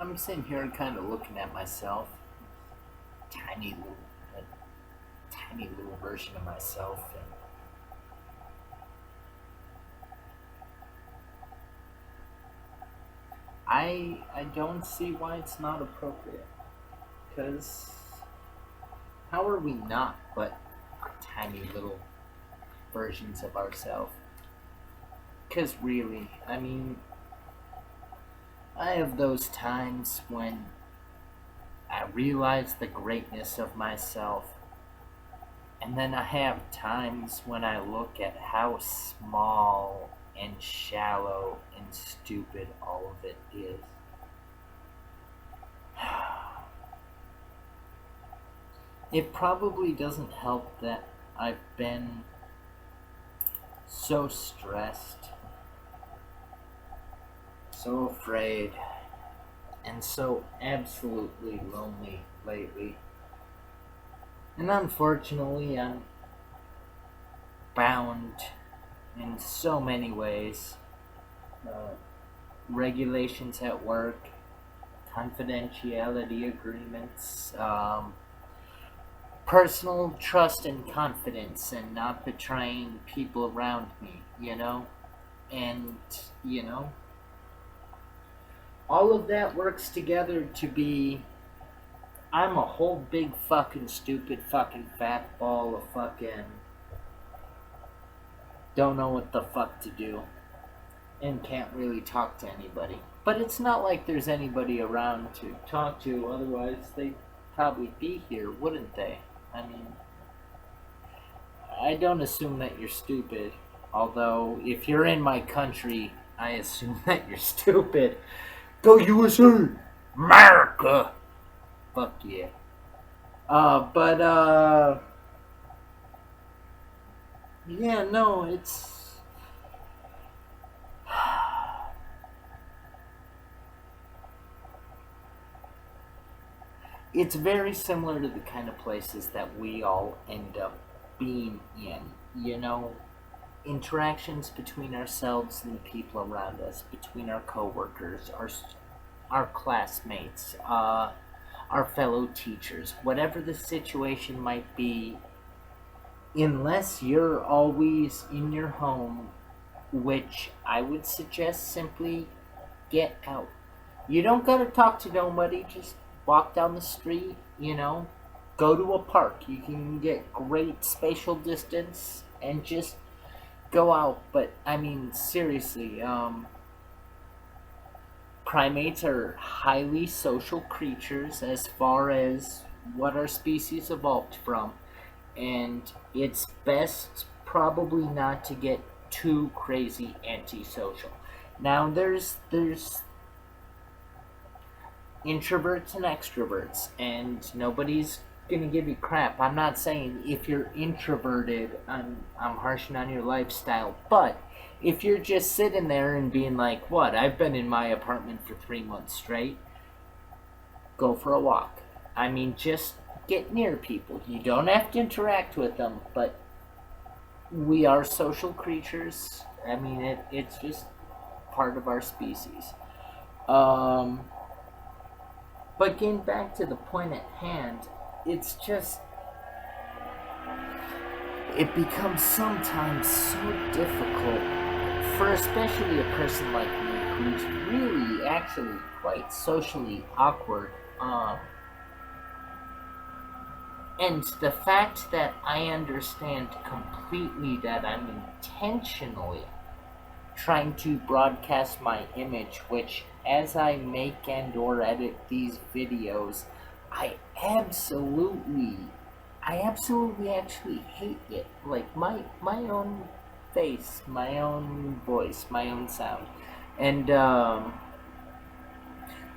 I'm sitting here kind of looking at myself, tiny little, a tiny little version of myself, and I don't see why it's not appropriate. Because how are we not but tiny little versions of ourselves? Because really, I mean, I have those times when I realize the greatness of myself. And then I have times when I look at how small and shallow and stupid all of it is. It probably doesn't help that I've been so stressed, so afraid, and so absolutely lonely lately. And unfortunately, I'm bound in so many ways. Uh, Regulations at work, confidentiality agreements, personal trust and confidence, and not betraying people around me, And, you know, all of that works together to be I'm a whole big fucking stupid fucking fat ball of fucking don't know what the fuck to do and can't really talk to anybody. But it's not like there's anybody around to talk to, otherwise they'd probably be here, wouldn't they? I mean, I don't assume that you're stupid, although if you're in my country, I assume that you're stupid. Go USA! America! Fuck yeah. But yeah, no, it's very similar to the kind of places that we all end up being in. You know, interactions between ourselves and the people around us, between our coworkers, our classmates, our fellow teachers, whatever the situation might be, unless you're always in your home, which I would suggest simply get out. You don't gotta talk to nobody, just walk down the street, go to a park. You can get great spatial distance and just go out. But I mean, seriously, primates are highly social creatures as far as what our species evolved from, and it's best probably not to get too crazy antisocial. Now there's introverts and extroverts, and nobody's gonna give you crap. I'm not saying if you're introverted, I'm harshing on your lifestyle, but if you're just sitting there and being like, "What? I've been in my apartment for 3 months straight," go for a walk. I mean, just get near people. You don't have to interact with them, but we are social creatures. I mean, it's just part of our species. Um, but getting back to the point at hand, it's just it becomes sometimes so difficult for especially a person like me who's really actually quite socially awkward. And the fact that I understand completely that I'm intentionally trying to broadcast my image, which as I make and or edit these videos, I absolutely I absolutely actually hate it. Like my own face, my own voice, my own sound. And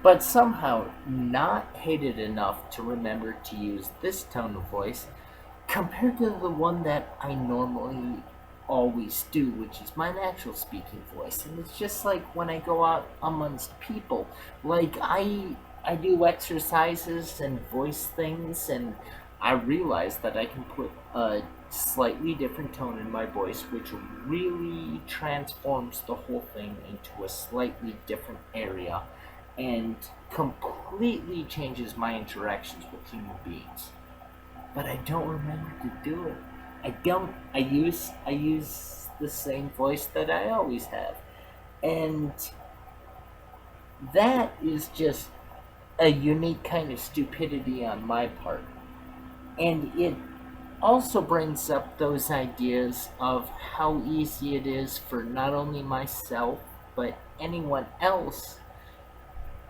but somehow not hate it enough to remember to use this tone of voice compared to the one that I normally always do, which is my natural speaking voice. And it's just like when I go out amongst people, like I do exercises and voice things, and I realize that I can put a slightly different tone in my voice, which really transforms the whole thing into a slightly different area. and completely changes my interactions with human beings. But I don't remember to do it. I don't. I use the same voice that I always have, and that is just a unique kind of stupidity on my part. And it also brings up those ideas of how easy it is for not only myself but anyone else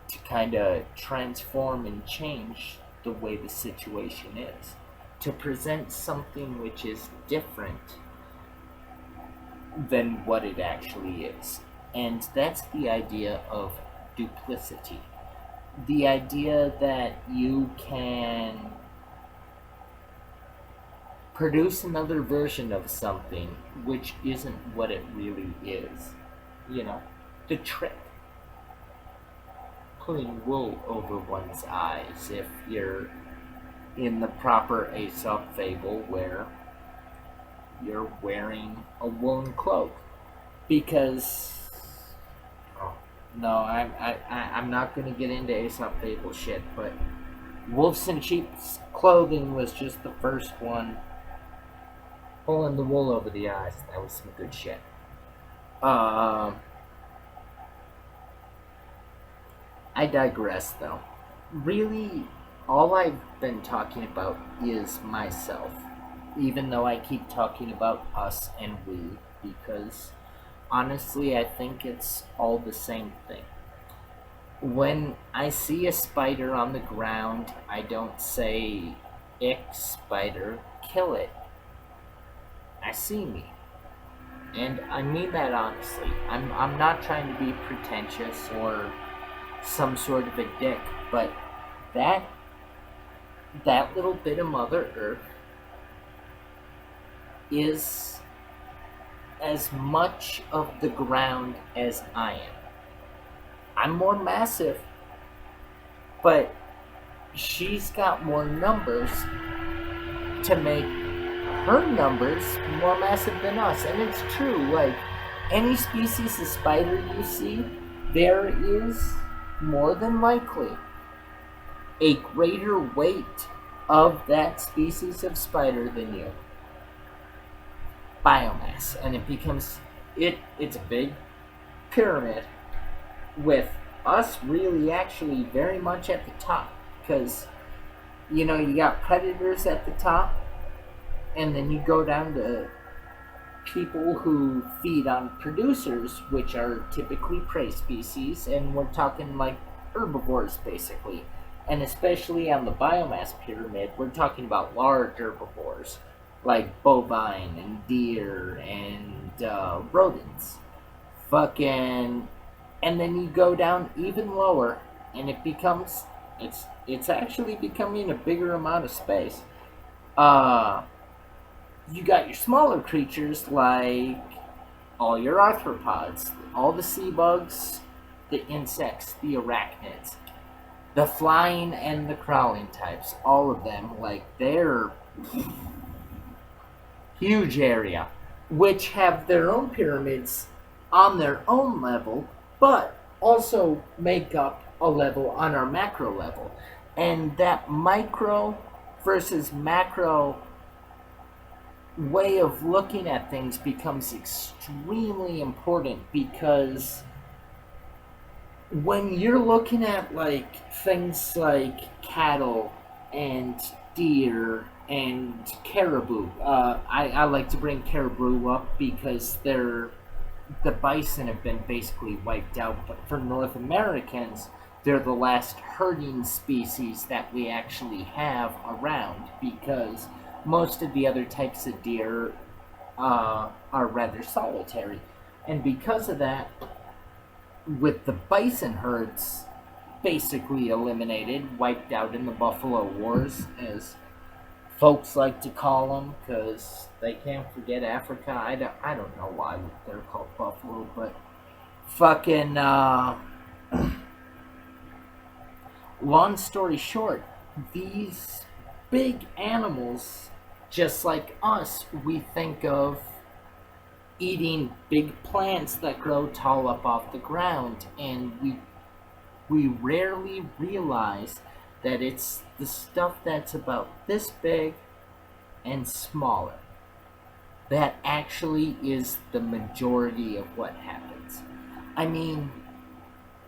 to kind of transform and change the way the situation is, to present something which is different than what it actually is. And that's the idea of duplicity. The idea that you can produce another version of something which isn't what it really is. You know, the trick. Pulling wool over one's eyes if you're in the proper Aesop fable where you're wearing a woolen cloak. Because oh, no, I'm not going to get into Aesop fable shit, but wolves in sheep's clothing was just the first one. Pulling the wool over the eyes, that was some good shit. I digress though. Really, all I've been talking about is myself. Even though I keep talking about us and we, because honestly, I think it's all the same thing. When I see a spider on the ground, I don't say, "Ick, spider, kill it." I see me. And I mean that honestly. I'm not trying to be pretentious or some sort of a dick, but that that little bit of Mother Earth is as much of the ground as I am. I'm more massive, but she's got more numbers to make her numbers more massive than us. And it's true, like any species of spider you see, there is more than likely a greater weight of that species of spider than you. Biomass. And it's a big pyramid with us really actually very much at the top. Because, you got predators at the top, and then you go down to people who feed on producers, which are typically prey species, and we're talking like herbivores basically. And especially on the biomass pyramid, we're talking about large herbivores like bovine and deer and rodents. Fucking, and then you go down even lower, and it's actually becoming a bigger amount of space. You got your smaller creatures like all your arthropods, all the sea bugs, the insects, the arachnids, the flying and the crawling types, all of them, like they're huge area, which have their own pyramids on their own level, but also make up a level on our macro level. And that micro versus macro way of looking at things becomes extremely important, because when you're looking at like things like cattle and deer and caribou, I like to bring caribou up because the bison have been basically wiped out, but for North Americans, they're the last herding species that we actually have around, because most of the other types of deer are rather solitary. And because of that, with the bison herds basically eliminated, wiped out in the Buffalo Wars, as folks like to call them, because they can't forget Africa. I don't know why they're called buffalo, but fucking, long story short, these big animals, just like us, we think of eating big plants that grow tall up off the ground, and we We rarely realize that it's the stuff that's about this big and smaller that actually is the majority of what happens. I mean,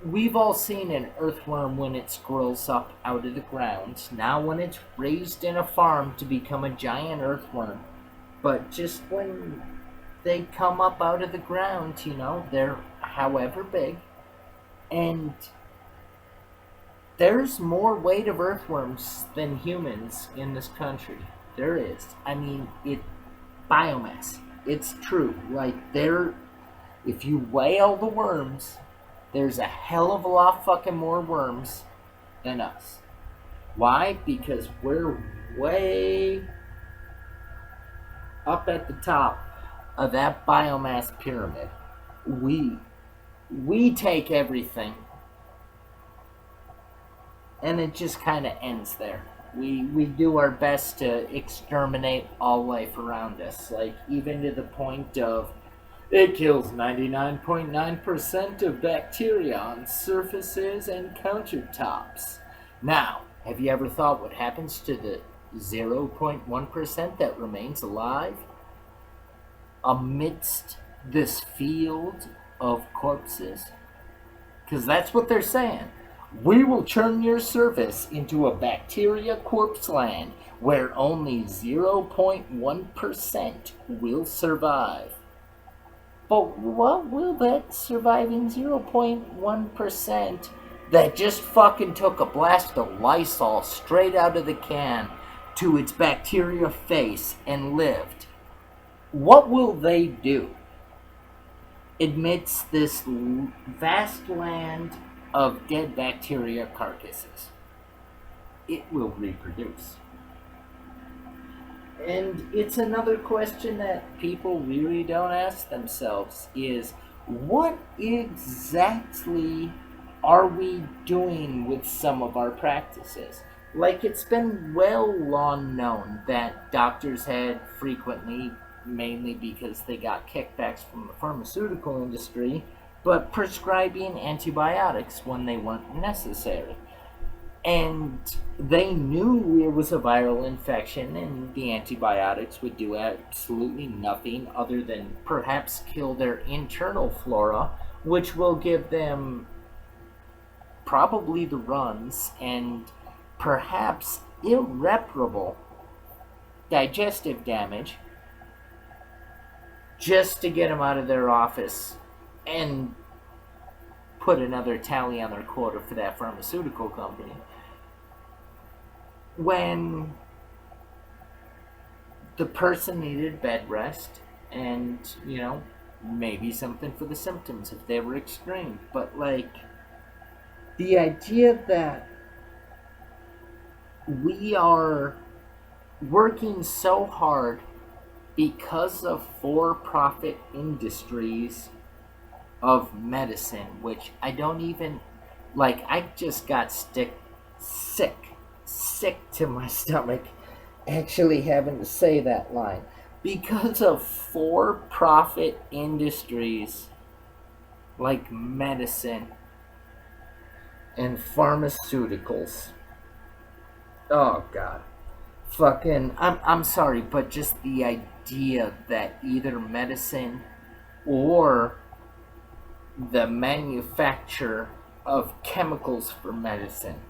we've all seen an earthworm when it scrolls up out of the ground. Now, when it's raised in a farm to become a giant earthworm, but just when they come up out of the ground, they're however big, and there's more weight of earthworms than humans in this country. There is. I mean, biomass. It's true. Like if you weigh all the worms, there's a hell of a lot fucking more worms than us. Why? Because we're way up at the top of that biomass pyramid. We take everything, and it just kind of ends there. We do our best to exterminate all life around us, like even to the point of it kills 99.9% of bacteria on surfaces and countertops. Now, have you ever thought what happens to the 0.1% that remains alive amidst this field of corpses? Because that's what they're saying. We will turn your surface into a bacteria corpse land where only 0.1% will survive. But what will that surviving 0.1% that just fucking took a blast of Lysol straight out of the can to its bacteria face and lived? What will they do amidst this vast land of dead bacteria carcasses? It will reproduce. And it's another question that people really don't ask themselves is, what exactly are we doing with some of our practices? Like, it's been well long known that doctors had frequently, mainly because they got kickbacks from the pharmaceutical industry, but prescribing antibiotics when they weren't necessary. And they knew it was a viral infection, and the antibiotics would do absolutely nothing other than perhaps kill their internal flora, which will give them probably the runs and perhaps irreparable digestive damage, just to get them out of their office and put another tally on their quota for that pharmaceutical company. When the person needed bed rest and, maybe something for the symptoms if they were extreme. But, like, the idea that we are working so hard because of for-profit industries of medicine, which I don't even, I just got sick to my stomach actually having to say that line, because of for-profit industries like medicine and pharmaceuticals. Oh god, fucking, I'm sorry, but just the idea that either medicine or the manufacture of chemicals for medicine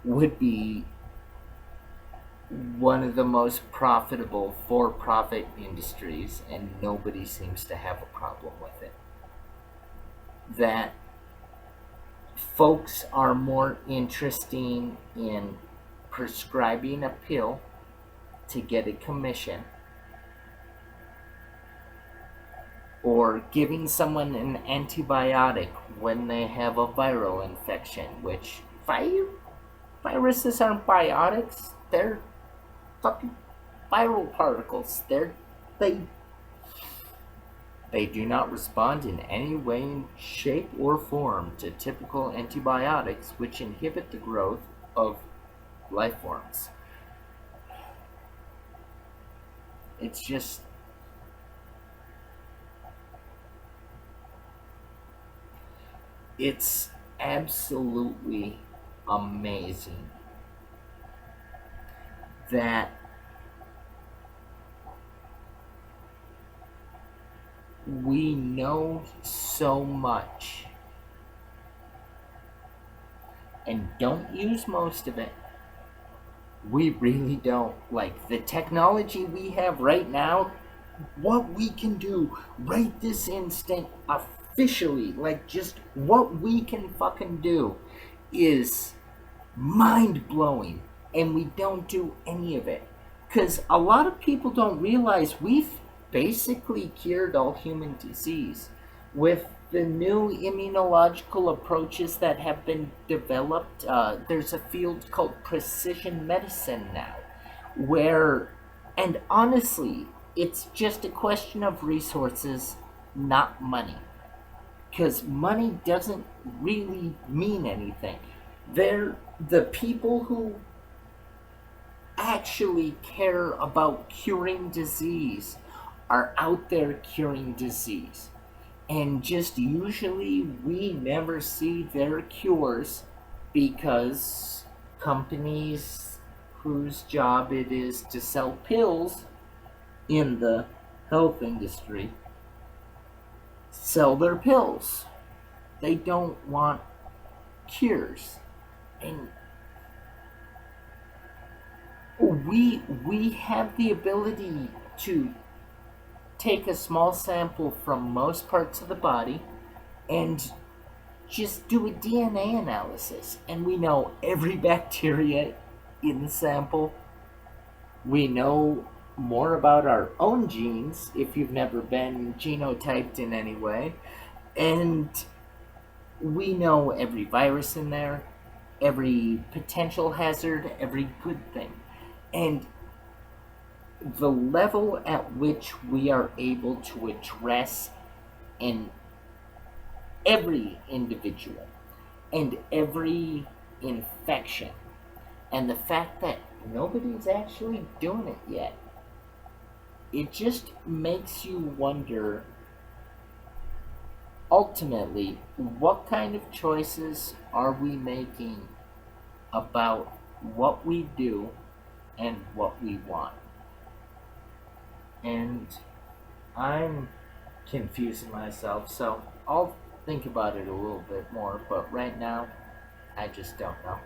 would be one of the most profitable for-profit industries, and nobody seems to have a problem with it. That folks are more interested in prescribing a pill to get a commission, or giving someone an antibiotic when they have a viral infection, which viruses aren't biotics, they're fucking viral particles. They do not respond in any way, shape, or form to typical antibiotics, which inhibit the growth of life forms. It's just, it's absolutely amazing that we know so much and don't use most of it. We really don't. Like the technology we have right now, what we can do right this instant, officially, like just what we can fucking do is mind blowing, and we don't do any of it. Because a lot of people don't realize we've basically cured all human disease with the new immunological approaches that have been developed. There's a field called precision medicine now, where, and honestly, it's just a question of resources, not money, because money doesn't really mean anything. They're the people who actually care about curing disease are out there curing disease. And just usually we never see their cures because companies whose job it is to sell pills in the health industry sell their pills. They don't want cures. And we have the ability to take a small sample from most parts of the body and just do a DNA analysis, and we know every bacteria in the sample. We know more about our own genes if you've never been genotyped in any way, and we know every virus in there, every potential hazard, every good thing. And the level at which we are able to address in every individual and every infection, and the fact that nobody's actually doing it yet, it just makes you wonder ultimately what kind of choices are we making about what we do and what we want. And I'm confusing myself, so I'll think about it a little bit more, but right now, I just don't know.